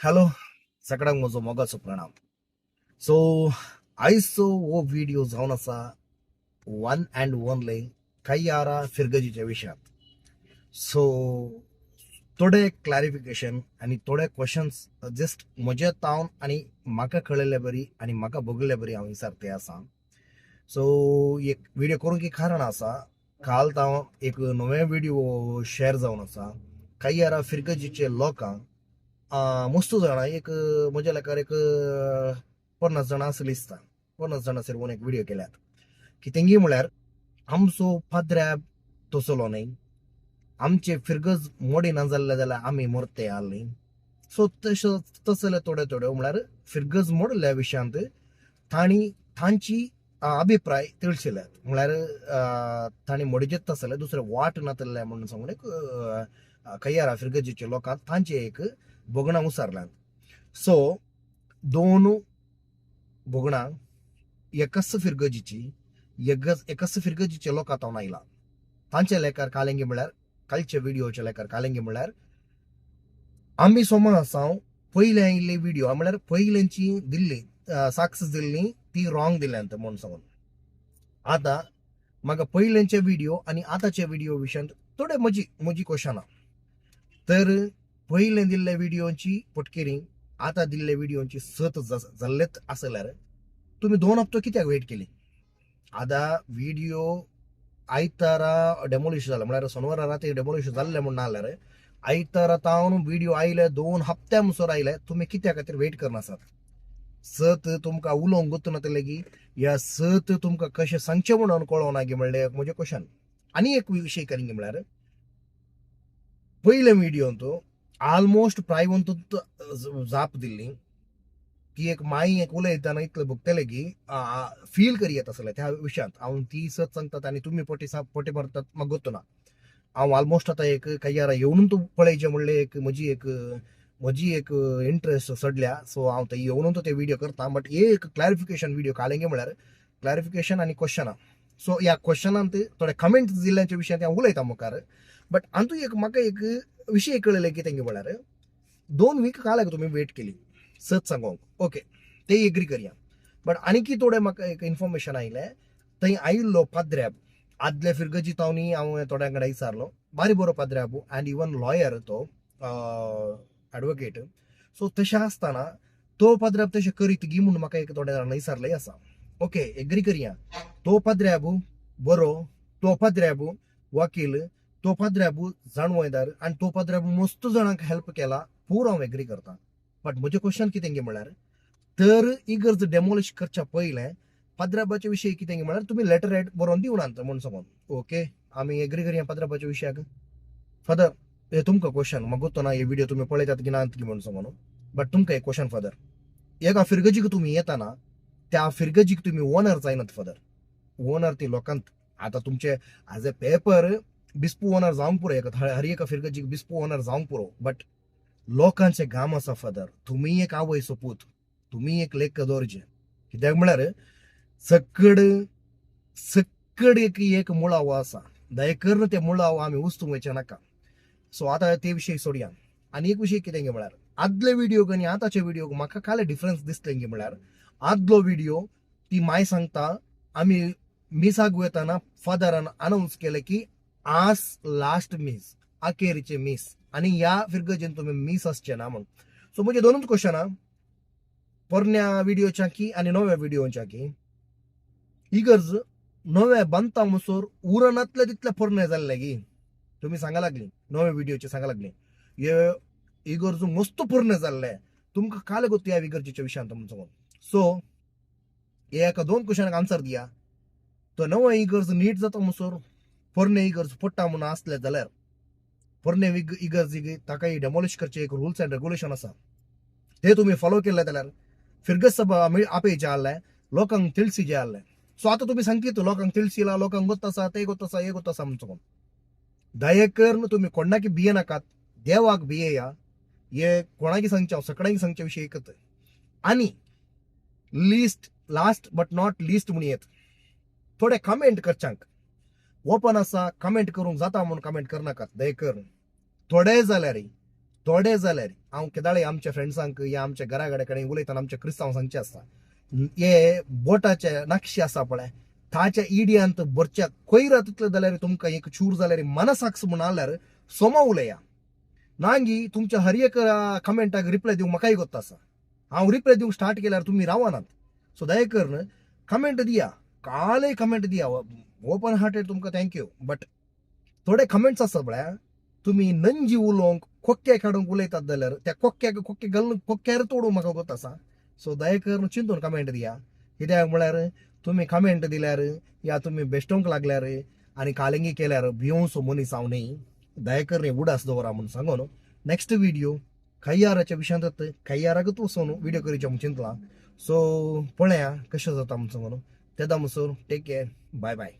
Hello सगळ्यांक म्हजो मोगाचो प्रणाम. सो आयचो हो व्हिडिओ जावन आसा वन अँड ओनली कय्यारा फिरगजीच्या विशयांत. सो थोडे क्लॅरिफिकेशन आणि थोडे क्वेश्चन्स जस्ट म्हजे तावन आणि म्हाका कळयले बरी आणि म्हाका बगले बरी हांव विचारते आसा. सो एक व्हिडिओ करूंक एक कारण आसा. काल हांव एक नवे व्हिडिओ शेअर जावन आसा. कय्यारा फिरगजीचे लोकांक मस्तू जाणां एक म्हज्या लेकार एक 50 जाणां आसली दिसता. 50 जाणां सेरवून एक व्हिडिओ केल्यात की तेंगी म्हळ्यार आमचो पाद्र्याब तसलो न्ही, आमचे फिरगज मोडी ना जाल्ले जाल्यार आमी मरते न्ही. सो तसले थोडे म्हळ्यार फिरगज मोडल्या विशयांत तांची अभिप्राय तिळशिल्यात. म्हळ्यार तांणी मोडीचेच तसले दुसरे वाट नातले म्हणून सांगून एक कय्यारा फिरगजीचे लोकांक तांचे एक बोगणां उसारल्यात. सो दोन बोगणां एकच फिरगजीचे लोकां तावन आयला. तांचे लेकार कालेंगे म्हळ्यार कालचे व्हिडिओचे लेकार कालेंगे म्हळ्यार आमी सोमा साव पयले आयिल्ले व्हिडिओ म्हळ्यार पयल्यांची दिल्ली सक्सेस दिल्ली ती रॉंग दिल्यांत म्हणून सांगून. आतां म्हाका पयल्यांचे व्हिडिओ आनी आतांचे व्हिडिओ विशयांत थोडे म्हजी क्वेश्चनां. तर पयले दिल्ले व्हिडिओची पटकेरी आतां दिल्ले व्हिडिओची सत जाल्लेच आसल्यार तुमी 2 हप्तो कित्याक वेट केली? आतां व्हिडिओ आयतारा डेमोलिश जाला म्हळ्यार सोनवारा राती डेमोलिश जाल्ले म्हूण ना जाल्यार आयतारा तावन व्हिडिओ आयले 2 हप्त्या मुसोर आयले. तुमी कित्या खातीर वेट करनासात? सत तुमकां उलोवंक गुर्त ना की ह्या सत तुमकां कशें सांगचें म्हणून कळोना गे म्हणलें म्हजें क्वेश्चन. आनी एक विशय करेंगे म्हळ्यार पयले व्हिडिओन ऑलमोस्ट प्रायवंतूच जाप दिल्ली की एक माई एक उलयतना इतलें भुगतले की फील करी येता आसलें त्या विशयांत. हांव ती सत सांगतात आनी तुमी पोटी मारतात म्हाका गुर्त ना. हांव ऑलमोस्ट आतां एक कय्यारा येवनूच तूं पळयचें म्हणलें एक म्हजी एक इंट्रस्ट सडल्या. सो हांव थंय येवनूच ते व्हिडिओ करता. बट एक क्लॅरिफिकेशन व्हिडिओ कालेंगे म्हळ्यार क्लॅरिफिकेशन आनी क्वेश्चनां. सो ह्या क्वेश्चनांत थोडे कमेंट दिल्ल्याच्या विशयांत हांव उलयता मुखार. बट हातूं एक म्हाका एक विशय कळयले की तेंगे म्हळ्यार 2 वीक काल्याक तुमी वेट केली सत सांगोंक. ओके ते एग्री करया. बट आनीकी थोडे म्हाका एक इन्फॉर्मेशन आयले थंय आयिल्लो पाद्र्याब आदले फिरगजी तावनी हांव थोड्यां कडेन विचारलो. बारी बरो पाद्र्याब अँड इवन लॉयर तो एडवोकेट. सो तशें आसतना तो पाद्र्याब तशें करीत गी म्हणून म्हाका एक थोड्या जाणां विचारलंय आसा. ओके एग्री करया. तो पाद्र्याब बरो, तो पाद्र्याब वकील, तो पाद्र्याब जाणवयदार आनी तो पाद्र्याब मस्त जाणांक हेल्प केला पूर हांव एग्री करता. बट म्हजें क्वेश्चन कितें गे म्हळ्यार तर इगर्ज डेमोलिश करच्या पयलें पाद्र्याबाचे विशय कितें गे म्हळ्यार तुमी लेटर हेड बरोवन दिवनात म्हणून सांगून. ओके आमी एग्री करया पाद्र्याबाच्या विशयाक. फादर हे तुमकां क्वेश्चन म्हाका गुर्त ना हे व्हिडिओ तुमी पळयतात की नात की म्हणून सांगून. बट तुमकां एक क्वेश्चन फादर, एका फिरगजीक तुमी येताना त्या फिरगजीक तुमी ओनर जायनात फादर. ओनर ती लोकांत आतां तुमचे एज ए पेपर बिस्पू ओनर जावंक पुरो हर एका फिरगजीक बिस्पू ओनर जावंक पुरो. बट लोकांचे गाम आसा फादर. तुमी एक आवय सोपूत, तुमी एक लेख दवरचे. कित्याक म्हळ्यार सकड एक मुळावो आसा. दयेकरून ते मुळावो आमी उस्तूंक वयचे नाका. सो आतां ते विशय सोडया. आनी एक विशय कितें गे म्हळ्यार आदले व्हिडिओक आनी आतांचे व्हिडिओक म्हाका काले डिफरन्स दिसले गे म्हळ्यार आदलो व्हिडिओ ती माय सांगता आमी मिसाक वयताना फादरान अनाउन्स केले की आज लास्ट मीस अखेरचे मीस आनी ह्या फिरगजीन तुमी मीस आसचे ना म्हणून. सो म्हजे 2च क्वेश्चनां पोरण्या व्हिडिओच्या की आनी नव्या व्हिडिओच्या की इगर्ज नवे बांदता मुसोर उरनातले तितले पोरणे जाल्ले गी तुमी सांगा लागली नवे व्हिडिओचे सांगा लागली हे इगर्ज मस्त पोरणे जाल्ले तुमकां काल गोत्ती ह्या इगर्जीच्या विशयांत म्हणून सांगून. सो एका 2 क्वेश्चनाक आन्सर दिया. तो नवो इगर्ज नीट जाता मुसोर पोरणे इगर्ज पडटा म्हणून आसले जाल्यार पोरणे इगर्जीक ताकाय डेमोलिश करचे एक रुल्स अँड रेग्युलेशन आसा ते तुमी फॉलो केले जाल्यार फिरगज सभा आपयचे आहले लोकांक तिळसीचे आहले. सो आतां तुमी सांगीत लोकांक तिळसीला लोकांक गोत्त आसा ते गोत्त आसा हे गोत्त आसा म्हणून सांगून. दयेकरून तुमी कोणाकी भिये नाकात, देवाक भियेया. हे कोणाकी सांगचे हांव सगळ्यांक सांगचे विशय एकच. आनी लास्ट बट नॉट लिस्ट म्हणून येत थोडे कमेंट करच्यांक ओपन आसा कमेंट करूंक जाता म्हणून कमेंट करनाकात दयेकरून. थोडे जाल्यार थोडे जाल्यार हांव केदाळे आमच्या फ्रेंड्सांक या आमच्या घरा कडेन उलयतना आमच्या क्रिस्तांव सांगचे आसता हे बोटाचे नाक्षी आसा पळय ताच्या इडियांत बरच्या कोयरा तितले जाल्यार तुमकां एक चूर जाल्यार मनसाक्स म्हूण आल्यार सोमा उलया नांगी तुमच्या हर एक कमेंटाक रिप्लाय दिवंक म्हाकाय गोत्ता आसा हांव रिप्लाय दिवंक स्टार्ट केल्यार तुमी रावनात सो दया करून कमेंट दिया कालय कमेंट दिया ओपन हार्टेड तुमकां थँक्यू बट थोडे कमेंट्स आसा पळय तुम्ही नंजी उलोवंक खोक्के काडूंक उलयतात जाल्यार त्या खोक्के घालून खोक्क्यार तोडूंक म्हाका गोत आसा सो दया करून चिंतून कमेंट दिया कित्याक म्हळ्यार तुम्ही कमेंट दिल्यार या तुम्ही बेश्टोंक लागल्यार आनी कालिंगी केल्यार भिवंसो मनीस हांव न्ही दया करून उडास दवरा म्हणून सांगून नेक्स्ट व्हिडिओ खैयाराच्या विशयांत खैयाराकूच वचून व्हिडिओ करचें म्हूण चिंतलां सो पळया कशें जाता म्हूण सांगून तेदा म्हणसर टेक केअर बाय बाय